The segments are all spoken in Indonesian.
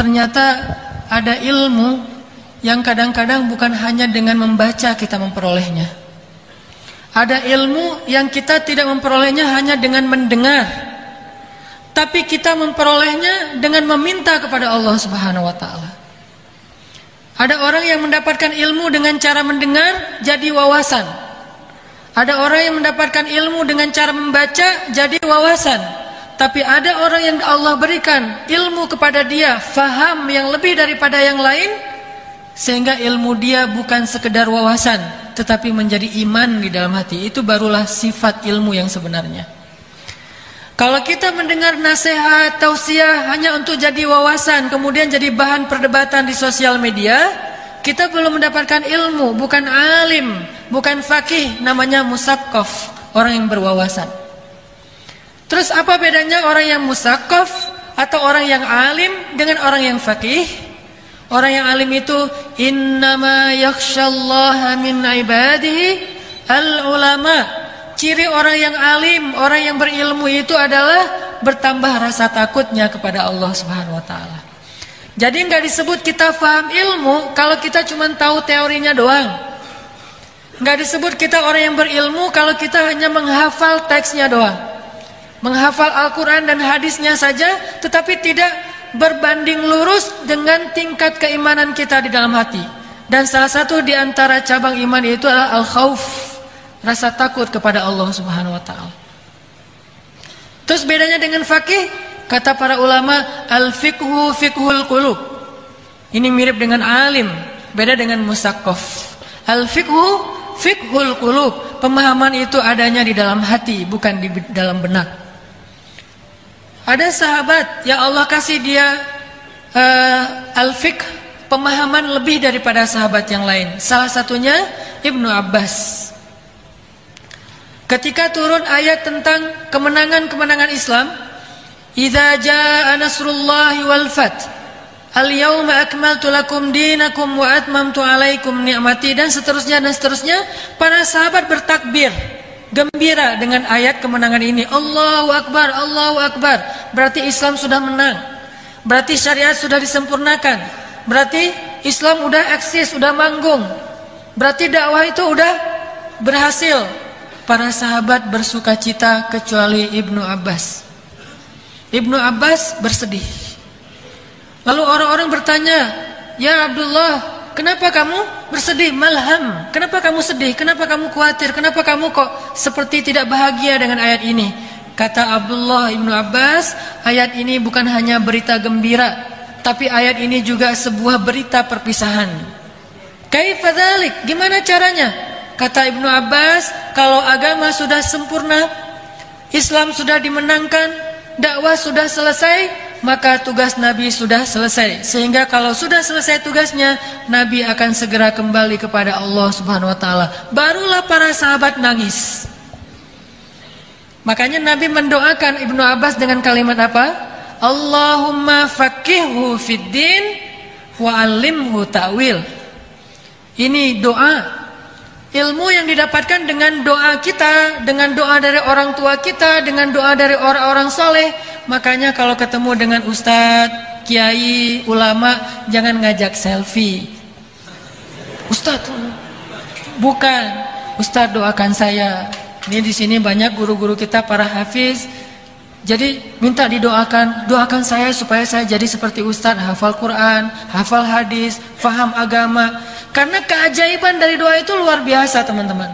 ternyata ada ilmu yang kadang-kadang bukan hanya dengan membaca kita memperolehnya. Ada ilmu yang kita tidak memperolehnya hanya dengan mendengar, tapi kita memperolehnya dengan meminta kepada Allah Subhanahu wa taala. Ada orang yang mendapatkan ilmu dengan cara mendengar jadi wawasan. Ada orang yang mendapatkan ilmu dengan cara membaca jadi wawasan. Tapi ada orang yang Allah berikan ilmu kepada dia, faham yang lebih daripada yang lain, sehingga ilmu dia bukan sekedar wawasan, tetapi menjadi iman di dalam hati. Itu barulah sifat ilmu yang sebenarnya. Kalau kita mendengar nasihat, tausiah hanya untuk jadi wawasan, kemudian jadi bahan perdebatan di sosial media, kita belum mendapatkan ilmu, bukan alim, bukan faqih, namanya musaqqaf, orang yang berwawasan. Terus apa bedanya orang yang musaqqaf atau orang yang alim dengan orang yang faqih? Orang yang alim itu innama yakhsyallaha min ibadihi al-ulama. Ciri orang yang alim, orang yang berilmu itu adalah bertambah rasa takutnya kepada Allah Subhanahu wa taala. Jadi enggak disebut kita paham ilmu kalau kita cuma tahu teorinya doang. Enggak disebut kita orang yang berilmu kalau kita hanya menghafal teksnya doang. Menghafal Al-Qur'an dan hadisnya saja tetapi tidak berbanding lurus dengan tingkat keimanan kita di dalam hati. Dan salah satu di antara cabang iman itu adalah al-khauf, rasa takut kepada Allah Subhanahu wa taala. Terus bedanya dengan faqih, kata para ulama, al-fiqhu fiqhul qulub. Ini mirip dengan alim, beda dengan musaqqaf. Al-fiqhu fiqhul qulub. Pemahaman itu adanya di dalam hati, bukan di dalam benak. Ada sahabat yang Allah kasih dia al-fiqh, pemahaman lebih daripada sahabat yang lain. Salah satunya Ibnu Abbas. Ketika turun ayat tentang kemenangan-kemenangan Islam, idza jaa nasrullahi wal fath, al-yauma akmaltu lakum dinakum wa atmamtu alaikum ni'mati, dan seterusnya, para sahabat bertakbir, gembira dengan ayat kemenangan ini. Allahu Akbar, Allahu Akbar. Berarti Islam sudah menang. Berarti syariat sudah disempurnakan. Berarti Islam udah eksis, udah manggung. Berarti dakwah itu udah berhasil. Para sahabat bersukacita kecuali Ibnu Abbas. Ibnu Abbas bersedih. Lalu orang-orang bertanya, "Ya Abdullah, kenapa kamu bersedih? Malham, kenapa kamu sedih? Kenapa kamu khawatir? Kenapa kamu kok seperti tidak bahagia dengan ayat ini?" Kata Abdullah Ibnu Abbas, ayat ini bukan hanya berita gembira, tapi ayat ini juga sebuah berita perpisahan. Kaifa dzalik? Gimana caranya? Kata Ibnu Abbas, kalau agama sudah sempurna, Islam sudah dimenangkan, dakwah sudah selesai, maka tugas Nabi sudah selesai. Sehingga kalau sudah selesai tugasnya, Nabi akan segera kembali kepada Allah Subhanahu wa taala. Barulah para sahabat nangis. Makanya Nabi mendoakan Ibnu Abbas dengan kalimat apa? Allahumma faqihhu fid din wa 'allimhu ta'wil. Ini doa. Ilmu yang didapatkan dengan doa kita, dengan doa dari orang tua kita, dengan doa dari orang-orang soleh. Makanya kalau ketemu dengan ustadz, kiai, ulama, jangan ngajak selfie. Ustadz, bukan. Ustadz doakan saya. Ini di sini banyak guru-guru kita para hafiz. Jadi minta didoakan, doakan saya supaya saya jadi seperti ustadz, hafal Quran, hafal hadis, faham agama. Karena keajaiban dari doa itu luar biasa, teman-teman.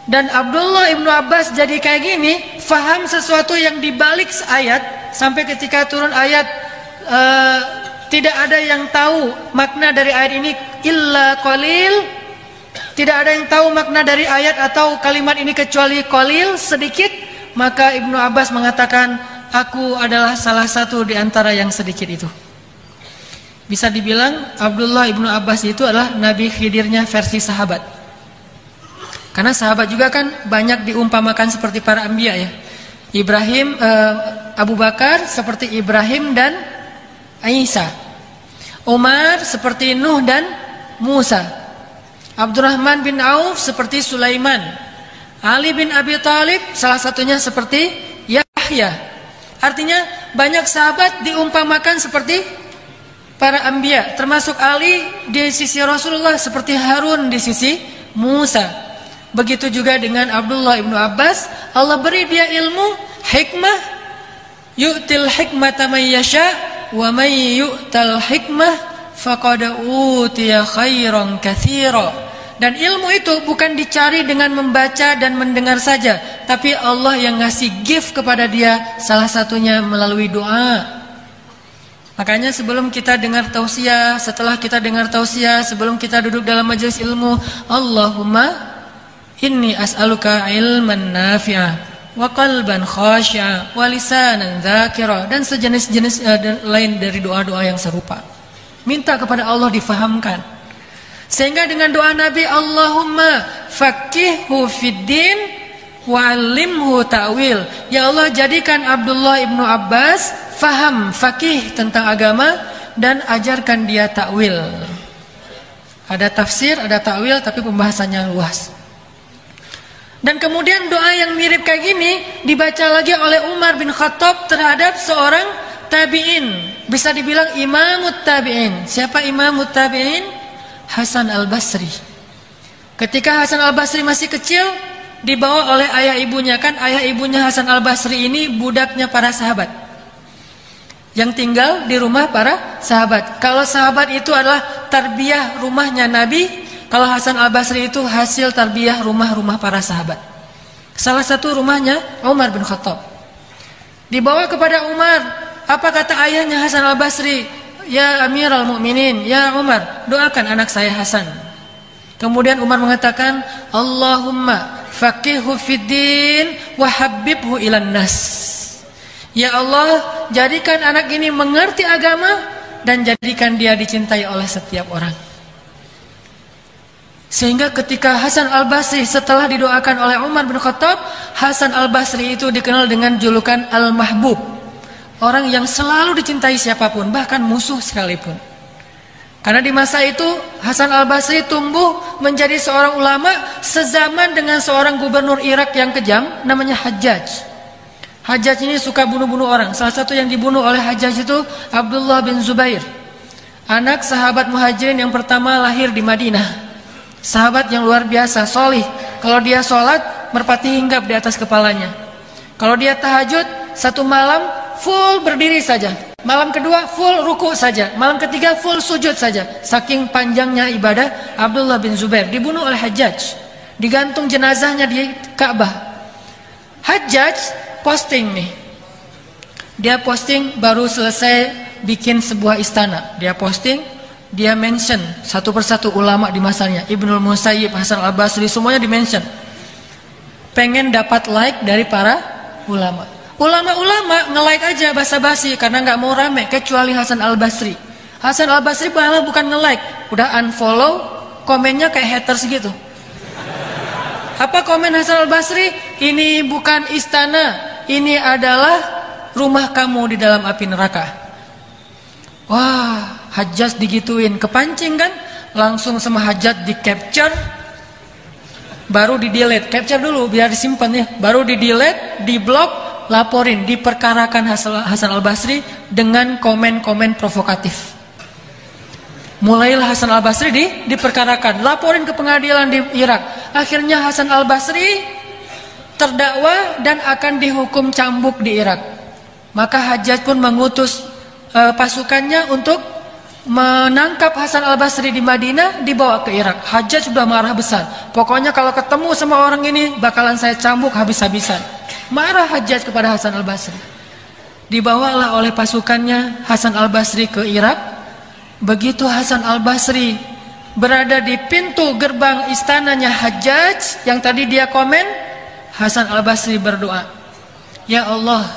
Dan Abdullah Ibnu Abbas jadi kayak gini, faham sesuatu yang dibalik ayat, sampai ketika turun ayat tidak ada yang tahu makna dari ayat ini illa qalil. Tidak ada yang tahu makna dari ayat atau kalimat ini kecuali qalil, sedikit. Maka Ibnu Abbas mengatakan, aku adalah salah satu di antara yang sedikit itu. Bisa dibilang Abdullah Ibnu Abbas itu adalah Nabi Khidirnya versi sahabat. Karena sahabat juga kan banyak diumpamakan seperti para anbiya ya. Ibrahim, Abu Bakar seperti Ibrahim dan Isa. Umar seperti Nuh dan Musa. Abdurrahman bin Auf seperti Sulaiman. Ali bin Abi Thalib salah satunya seperti Yahya. Artinya banyak sahabat diumpamakan seperti para anbiya, termasuk Ali di sisi Rasulullah seperti Harun di sisi Musa. Begitu juga dengan Abdullah ibnu Abbas, Allah beri dia ilmu, hikmah, yu'til hikmata man yasha wa man yu'tal hikmah faqad utiya khairan katsira. Dan ilmu itu bukan dicari dengan membaca dan mendengar saja, tapi Allah yang ngasih gift kepada dia, salah satunya melalui doa. Makanya sebelum kita dengar tausiah, setelah kita dengar tausiah, sebelum kita duduk dalam majelis ilmu, Allahumma inni as'aluka ilman nafi'ah wa qalban khashi'a wa lisanan dzakira, dan sejenis-jenis lain dari doa-doa yang serupa. Minta kepada Allah difahamkan. Sehingga dengan doa Nabi, Allahumma faqihhu fiddin wa'allimhu ta'wil. Ya Allah, jadikan Abdullah ibnu Abbas faham, faqih tentang agama, dan ajarkan dia ta'wil. Ada tafsir, ada ta'wil, tapi pembahasannya luas. Dan kemudian doa yang mirip kayak gini dibaca lagi oleh Umar bin Khattab terhadap seorang tabi'in. Bisa dibilang imamut tabi'in. Siapa imamut tabi'in? Hasan al-Basri. Ketika Hasan al-Basri masih kecil, dibawa oleh ayah ibunya. Kan ayah ibunya Hasan al-Basri ini budaknya para sahabat yang tinggal di rumah para sahabat. Kalau sahabat itu adalah tarbiyah rumahnya Nabi, kalau Hasan al-Basri itu hasil tarbiyah rumah-rumah para sahabat. Salah satu rumahnya Umar bin Khattab. Dibawa kepada Umar. Apa kata ayahnya Hasan al-Basri? Ya Amirul Mukminin, ya Umar, doakan anak saya Hasan. Kemudian Umar mengatakan, Allahumma faqihhu fiddin wa habbibhu ilan nas. Ya Allah, jadikan anak ini mengerti agama dan jadikan dia dicintai oleh setiap orang. Sehingga ketika Hasan al-Basri setelah didoakan oleh Umar bin Khattab, Hasan al-Basri itu dikenal dengan julukan Al-Mahbub. Orang yang selalu dicintai siapapun, bahkan musuh sekalipun. Karena di masa itu Hasan al-Basri tumbuh menjadi seorang ulama sezaman dengan seorang gubernur Irak yang kejam, namanya Hajjaj. Hajjaj ini suka bunuh-bunuh orang. Salah satu yang dibunuh oleh Hajjaj itu Abdullah bin Zubair, anak sahabat muhajirin yang pertama lahir di Madinah. Sahabat yang luar biasa, solih. Kalau dia sholat, merpati hinggap di atas kepalanya. Kalau dia tahajud, satu malam full berdiri saja, malam kedua full ruku saja, malam ketiga full sujud saja. Saking panjangnya ibadah Abdullah bin Zubair. Dibunuh oleh Hajjaj, digantung jenazahnya di Ka'bah. Hajjaj posting nih, dia posting baru selesai bikin sebuah istana. Dia posting, dia mention satu persatu ulama di masanya, Ibnul Musayyib, Hasan al-Basri, semuanya di mention. Pengen dapat like dari para ulama. Ulama-ulama nge-like aja basa-basi karena nggak mau rame, kecuali Hasan al-Basri. Hasan al-Basri malah bukan nge-like, udah unfollow, komennya kayak haters gitu. Apa komen Hasan al-Basri? Ini bukan istana, ini adalah rumah kamu di dalam api neraka. Wah, Hajjaj digituin, kepancing kan? Langsung sama Hajjaj di capture, baru di delete. Capture dulu biar disimpan ya, baru di delete, di block. Laporin, diperkarakan Hasan al-Basri dengan komen-komen provokatif. Mulailah Hasan al-Basri diperkarakan, laporin ke pengadilan di Irak. Akhirnya Hasan al-Basri terdakwa dan akan dihukum cambuk di Irak. Maka Hajjaj pun mengutus pasukannya untuk menangkap Hasan al-Basri di Madinah, dibawa ke Irak. Hajjaj sudah marah besar. Pokoknya kalau ketemu sama orang ini bakalan saya cambuk habis-habisan. Marah Hajjaj kepada Hasan al-Basri. Dibawalah oleh pasukannya Hasan al-Basri ke Irak. Begitu Hasan al-Basri berada di pintu gerbang istananya Hajjaj yang tadi dia komen, Hasan al-Basri berdoa, Ya Allah,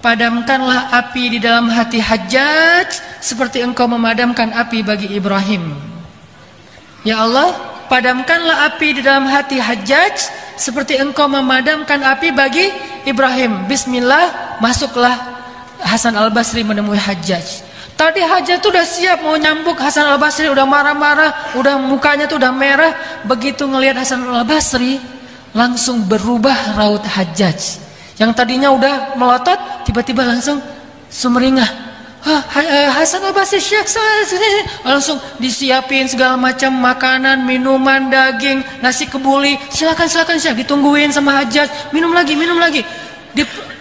padamkanlah api di dalam hati Hajjaj seperti engkau memadamkan api bagi Ibrahim. Ya Allah, padamkanlah api di dalam hati Hajjaj seperti engkau memadamkan api bagi Ibrahim. Bismillah, masuklah Hasan al-Basri menemui Hajjaj. Tadi Hajjaj tuh udah siap mau nyambuk Hasan al-Basri, udah marah-marah, udah mukanya tuh udah merah. Begitu ngelihat Hasan al-Basri, langsung berubah raut Hajjaj. Yang tadinya udah melotot, tiba-tiba langsung sumringah. Hasan al-Basri Syekh, langsung disiapin segala macam makanan, minuman, daging, nasi kebuli. Silakan Syekh, ditungguin sama Hajjaj. Minum lagi.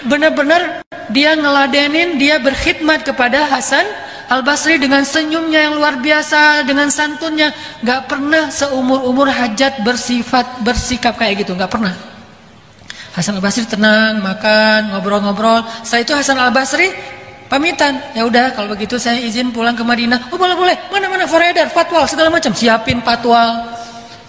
Benar-benar dia ngeladenin, dia berkhidmat kepada Hasan al-Basri dengan senyumnya yang luar biasa, dengan santunnya. Gak pernah seumur-umur Hajjaj bersikap kayak gitu, gak pernah. Hasan al-Basri tenang, makan, ngobrol-ngobrol. Setelah itu Hasan al-Basri pamitan, ya udah kalau begitu saya izin pulang ke Madinah. Oh boleh, mana foreder, fatwal segala macam. Siapin fatwal,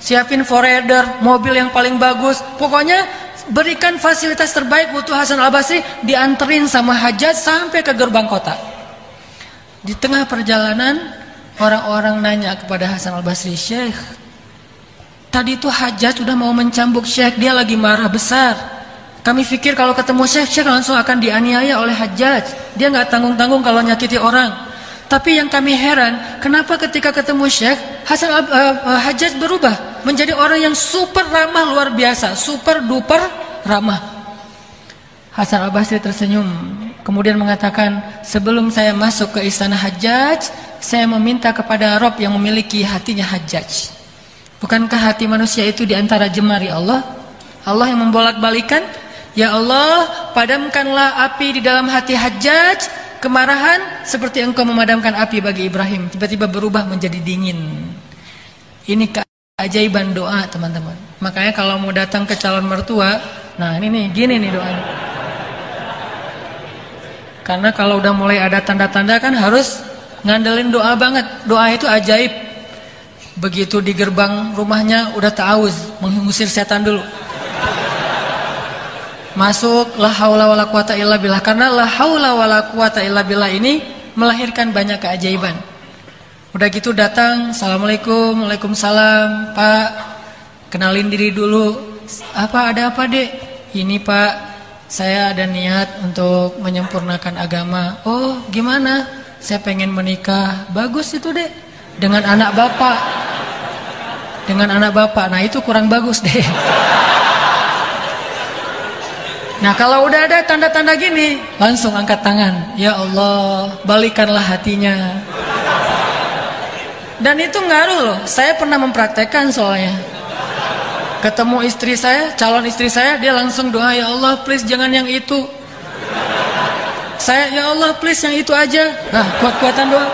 siapin foreder, mobil yang paling bagus. Pokoknya berikan fasilitas terbaik butuh Hasan al-Basri. Dianterin sama Hajjaj sampai ke gerbang kota. Di tengah perjalanan orang-orang nanya kepada Hasan al-Basri, Syekh, tadi itu Hajjaj sudah mau mencambuk Syekh, dia lagi marah besar. Kami pikir kalau ketemu Syekh langsung akan dianiaya oleh Hajjaj. Dia nggak tanggung-tanggung kalau nyakiti orang. Tapi yang kami heran, kenapa ketika ketemu Syekh, Hajjaj berubah menjadi orang yang super ramah luar biasa, super duper ramah. Hasan al-Basri tersenyum, kemudian mengatakan, sebelum saya masuk ke istana Hajjaj, saya meminta kepada Rabb yang memiliki hatinya Hajjaj. Bukankah hati manusia itu di antara jemari Allah? Allah yang membolak-balikan. Ya Allah, padamkanlah api di dalam hati Hajjaj, kemarahan seperti engkau memadamkan api bagi Ibrahim. Tiba-tiba berubah menjadi dingin. Ini keajaiban doa, teman-teman. Makanya kalau mau datang ke calon mertua, nah ini nih, gini nih doanya. Karena kalau udah mulai ada tanda-tanda kan harus ngandelin doa banget. Doa itu ajaib. Begitu di gerbang rumahnya udah ta'awuz, mengusir setan dulu. Masuk la haula wala quwata illa billah, karena la haula wala quwata illa billah ini melahirkan banyak keajaiban. Udah gitu datang, assalamualaikum, waalaikumsalam, Pak, kenalin diri dulu. Ada apa Dek? Ini Pak, saya ada niat untuk menyempurnakan agama. Oh gimana? Saya pengen menikah. Bagus itu Dek, dengan anak bapak. Nah itu kurang bagus deh. Nah kalau udah ada tanda-tanda gini, langsung angkat tangan. Ya Allah, balikanlah hatinya. Dan itu ngaruh loh. Saya pernah mempraktekkan soalnya. Ketemu istri saya, calon istri saya, dia langsung doa, ya Allah please jangan yang itu. Saya, ya Allah please yang itu aja. Nah kuat-kuatan doa.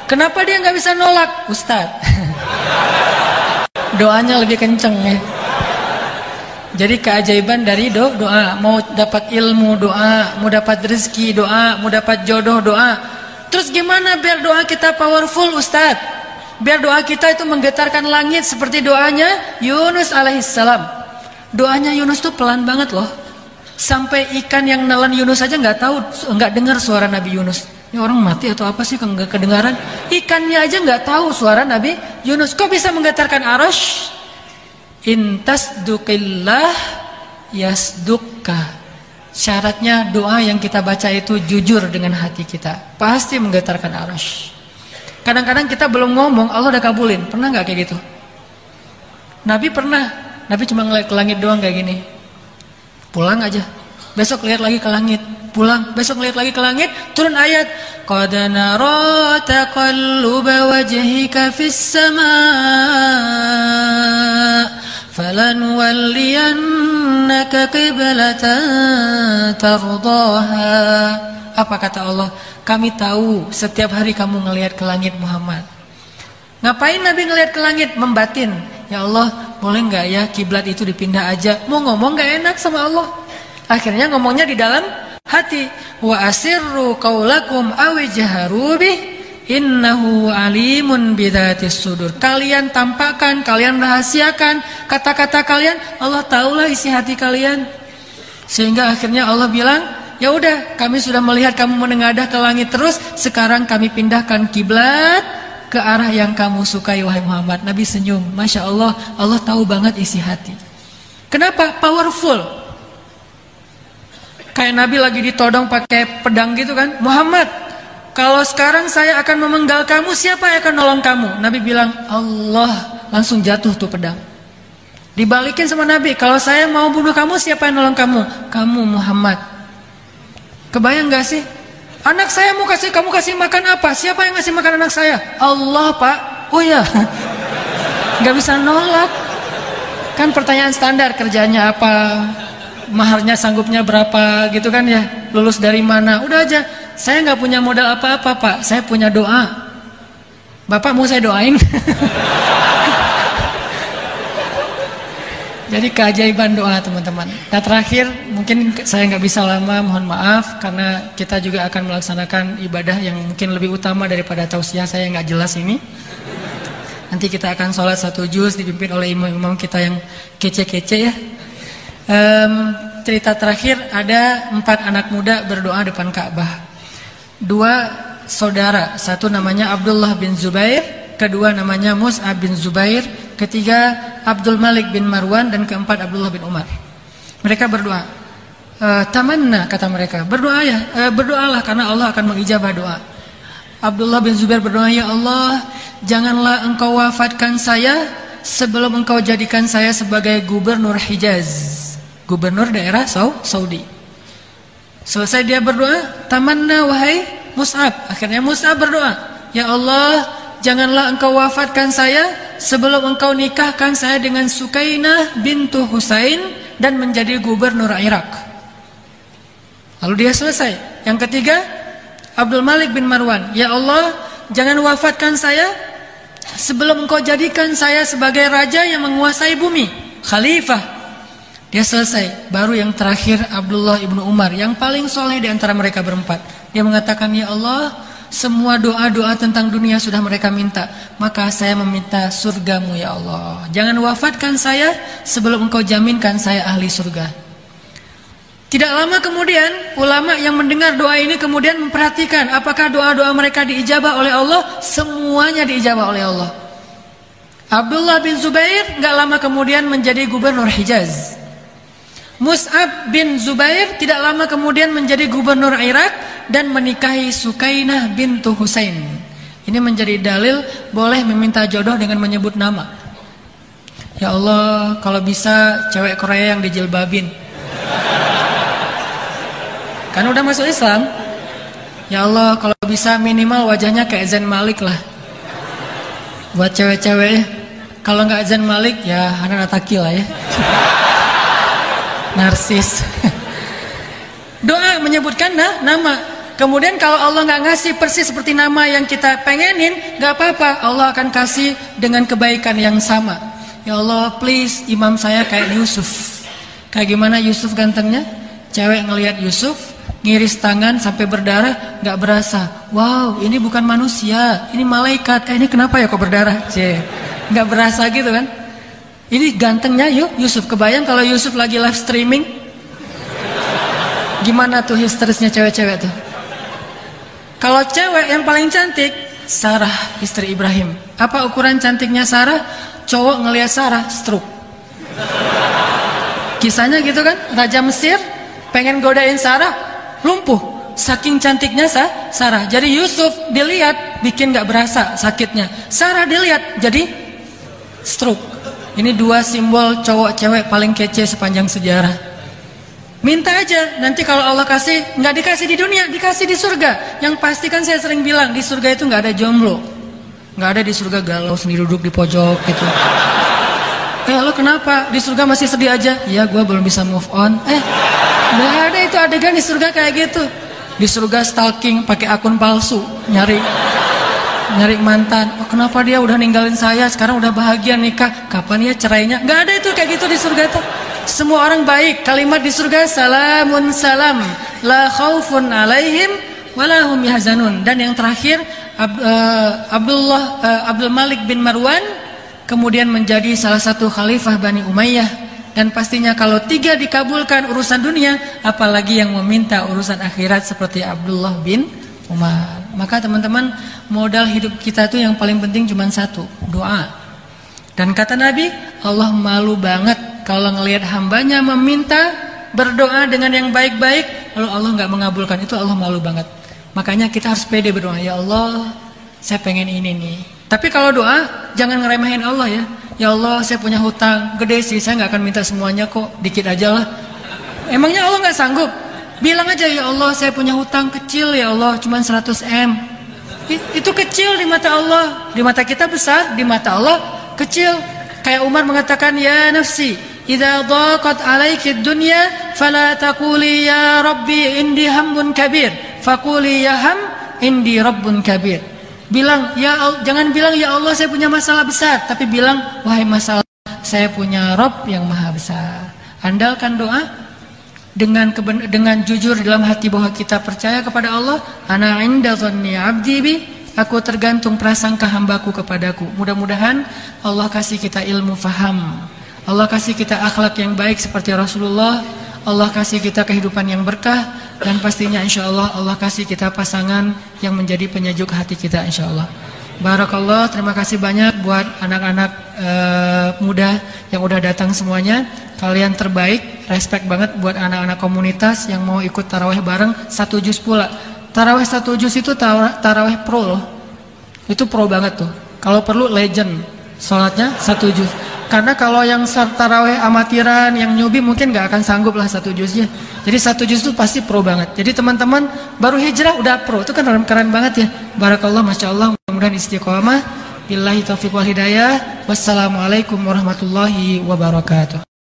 Kenapa dia nggak bisa nolak? Ustadz, doanya lebih kenceng ya. Jadi keajaiban dari doa. Mau dapat ilmu doa, mau dapat rezeki doa, mau dapat jodoh doa. Terus gimana biar doa kita powerful Ustadz? Biar doa kita itu menggetarkan langit seperti doanya Yunus alaihissalam. Doanya Yunus tuh pelan banget loh. Sampai ikan yang nelan Yunus aja nggak tahu, nggak dengar suara Nabi Yunus. Ini orang mati atau apa sih nggak kedengaran? Ikannya aja nggak tahu suara Nabi Yunus. Kok bisa menggetarkan arasy? Intasdukillah yasdukka. Syaratnya doa yang kita baca itu jujur dengan hati kita, pasti menggetarkan arasy. Kadang-kadang kita belum ngomong Allah udah kabulin. Pernah nggak kayak gitu? Nabi pernah. Nabi cuma ngeliat ke langit doang kayak gini. Pulang aja. Besok lihat lagi ke langit. Pulang. Besok lihat lagi ke langit. Turun ayat. Qad nara taqalluba wajhika fis sama' falanwalliyannaka qiblatan tardaha. Apa kata Allah? Kami tahu setiap hari kamu ngelihat ke langit Muhammad. Ngapain Nabi ngelihat ke langit? Membatin. Ya Allah, boleh nggak ya kiblat itu dipindah aja? Mau ngomong nggak enak sama Allah. Akhirnya ngomongnya di dalam hati. Wa asirru qaulakum aw jaharu bih innahu alimun bidzatis sudur. Kalian tampakkan, kalian rahasiakan kata-kata kalian, Allah tahulah isi hati kalian. Sehingga akhirnya Allah bilang, ya udah, kami sudah melihat kamu menengadah ke langit terus, sekarang kami pindahkan kiblat ke arah yang kamu sukai wahai Muhammad. Nabi senyum, Masya Allah, Allah tahu banget isi hati. Kenapa? Powerful. Kayak Nabi lagi ditodong pakai pedang gitu kan. Muhammad, kalau sekarang saya akan memenggal kamu, siapa yang akan nolong kamu? Nabi bilang, Allah. Langsung jatuh tuh pedang. Dibalikin sama Nabi, kalau saya mau bunuh kamu, siapa yang nolong kamu? Kamu Muhammad. Kebayang gak sih? Anak saya kamu kasih makan apa? Siapa yang ngasih makan anak saya? Allah, Pak. Oh ya. Nggak bisa nolak. Kan pertanyaan standar, kerjanya apa? Maharnya sanggupnya berapa gitu kan ya? Lulus dari mana? Udah aja. Saya nggak punya modal apa-apa, Pak. Saya punya doa. Bapak mau saya doain? Jadi keajaiban doa, teman-teman. Nah, terakhir mungkin saya nggak bisa lama, mohon maaf karena kita juga akan melaksanakan ibadah yang mungkin lebih utama daripada tausiah. Saya nggak jelas ini. Nanti kita akan sholat 1 juz dipimpin oleh imam-imam kita yang kece-kece ya. Cerita terakhir, ada 4 anak muda berdoa depan Ka'bah. 2 saudara, satu namanya Abdullah bin Zubair, kedua namanya Mus'ab bin Zubair, ketiga Abdul Malik bin Marwan, dan keempat Abdullah bin Umar. Mereka berdoa. Tamanna, kata mereka, berdoa ya, berdoalah karena Allah akan mengijabah doa. Abdullah bin Zubair berdoa, ya Allah, janganlah engkau wafatkan saya sebelum engkau jadikan saya sebagai gubernur Hijaz, gubernur daerah Saudi. Selesai dia berdoa, tamanna wahai Mus'ab. Akhirnya Mus'ab berdoa, ya Allah, janganlah engkau wafatkan saya sebelum engkau nikahkan saya dengan Sukainah bintu Husain dan menjadi gubernur Irak. Lalu dia selesai. Yang ketiga, Abdul Malik bin Marwan, ya Allah, jangan wafatkan saya sebelum engkau jadikan saya sebagai raja yang menguasai bumi, khalifah. Dia selesai. Baru yang terakhir Abdullah ibnu Umar, yang paling soleh di antara mereka berempat. Dia mengatakan, ya Allah, semua doa-doa tentang dunia sudah mereka minta, maka saya meminta surgamu ya Allah. Jangan wafatkan saya sebelum engkau jaminkan saya ahli surga. Tidak lama kemudian, ulama yang mendengar doa ini kemudian memperhatikan apakah doa-doa mereka diijabah oleh Allah. Semuanya diijabah oleh Allah. Abdullah bin Zubair gak lama kemudian menjadi gubernur Hijaz. Mus'ab bin Zubair tidak lama kemudian menjadi gubernur Irak dan menikahi Sukainah bintu Husain. Ini menjadi dalil boleh meminta jodoh dengan menyebut nama. Ya Allah, kalau bisa cewek Korea yang dijilbabin. Kan udah masuk Islam. Ya Allah, kalau bisa minimal wajahnya kayak Zain Malik lah. Buat cewek-cewek, kalau nggak Zain Malik ya Hanan Ataki lah ya. Narsis. Doa menyebutkan nama. Kemudian kalau Allah nggak ngasih persis seperti nama yang kita pengenin, nggak apa-apa, Allah akan kasih dengan kebaikan yang sama. Ya Allah, please imam saya kayak Yusuf. Kayak gimana Yusuf gantengnya? Cewek ngelihat Yusuf, ngiris tangan sampai berdarah, nggak berasa. Wow, ini bukan manusia, ini malaikat. Ini kenapa ya kok berdarah? Nggak berasa gitu kan? Ini gantengnya Yusuf. Kebayang kalau Yusuf lagi live streaming, gimana tuh histerisnya cewek-cewek tuh. Kalau cewek yang paling cantik, Sarah istri Ibrahim. Apa ukuran cantiknya Sarah? Cowok ngelihat Sarah stroke. Kisahnya gitu kan, Raja Mesir pengen godain Sarah, lumpuh. Saking cantiknya Sarah. Jadi Yusuf dilihat bikin gak berasa sakitnya, Sarah dilihat jadi stroke. Ini 2 simbol cowok cewek paling kece sepanjang sejarah. Minta aja, nanti kalau Allah kasih, nggak dikasih di dunia, dikasih di surga. Yang pasti kan saya sering bilang, di surga itu nggak ada jomblo, nggak ada di surga galau sendiri duduk di pojok gitu. Lo kenapa? Di surga masih sedih aja? Ya, gue belum bisa move on. Nggak ada itu adegan di surga kayak gitu. Di surga stalking pakai akun palsu, nyari mantan. Oh, kenapa dia udah ninggalin saya, sekarang udah bahagia nikah, kapan ya cerainya? Nggak ada itu kayak gitu di surga tuh. Semua orang baik. Kalimat di surga, salamun salam, la khaufun alaihim walahum yahzanun. Dan yang terakhir, Abdul Malik bin Marwan kemudian menjadi salah satu khalifah Bani Umayyah. Dan pastinya kalau 3 dikabulkan urusan dunia, apalagi yang meminta urusan akhirat seperti Abdullah bin Umar. Maka teman-teman, modal hidup kita tuh yang paling penting cuma 1, doa. Dan kata Nabi, Allah malu banget kalau ngelihat hambanya meminta, berdoa dengan yang baik-baik, lalu Allah nggak mengabulkan. Itu Allah malu banget. Makanya kita harus pede berdoa, ya Allah, saya pengen ini nih. Tapi kalau doa, jangan ngeremehin Allah ya. Ya Allah, saya punya hutang gede sih, saya nggak akan minta semuanya kok, dikit aja lah. Emangnya Allah nggak sanggup? Bilang aja, ya Allah saya punya hutang kecil ya Allah, cuma 100 M. Itu kecil di mata Allah. Di mata kita besar, di mata Allah kecil. Kayak Umar mengatakan, ya nafsi, idza dhaqat alaiki dunya fala taquli ya rabbi indi hammun kabir, faquli ya ham indi rabbun kabir. Bilang, jangan bilang ya Allah saya punya masalah besar, tapi bilang, wahai masalah, saya punya Rabb yang maha besar. Andalkan doa dengan jujur dalam hati bahwa kita percaya kepada Allah. Ana inda dhanni 'abdi bi, aku tergantung prasangka hambaku kepadaku. Mudah-mudahan Allah kasih kita ilmu faham, Allah kasih kita akhlak yang baik seperti Rasulullah, Allah kasih kita kehidupan yang berkah, dan pastinya insyaallah Allah kasih kita pasangan yang menjadi penyejuk hati kita insyaallah. Barakallah, terima kasih banyak buat anak-anak muda yang udah datang semuanya. Kalian terbaik, respect banget buat anak-anak komunitas yang mau ikut taraweh bareng 1 juz pula. Taraweh 1 juz itu taraweh pro loh. Itu pro banget tuh. Kalau perlu legend, sholatnya 1 juz. Karena kalau yang taraweh amatiran, yang newbie mungkin gak akan sanggup lah 1 juznya. Jadi 1 juz itu pasti pro banget. Jadi teman-teman baru hijrah udah pro, itu kan keren banget ya. Barakallah, masya Allah, mudah-mudahan istiqomah. Billahi taufiq wal hidayah. Wassalamualaikum warahmatullahi wabarakatuh.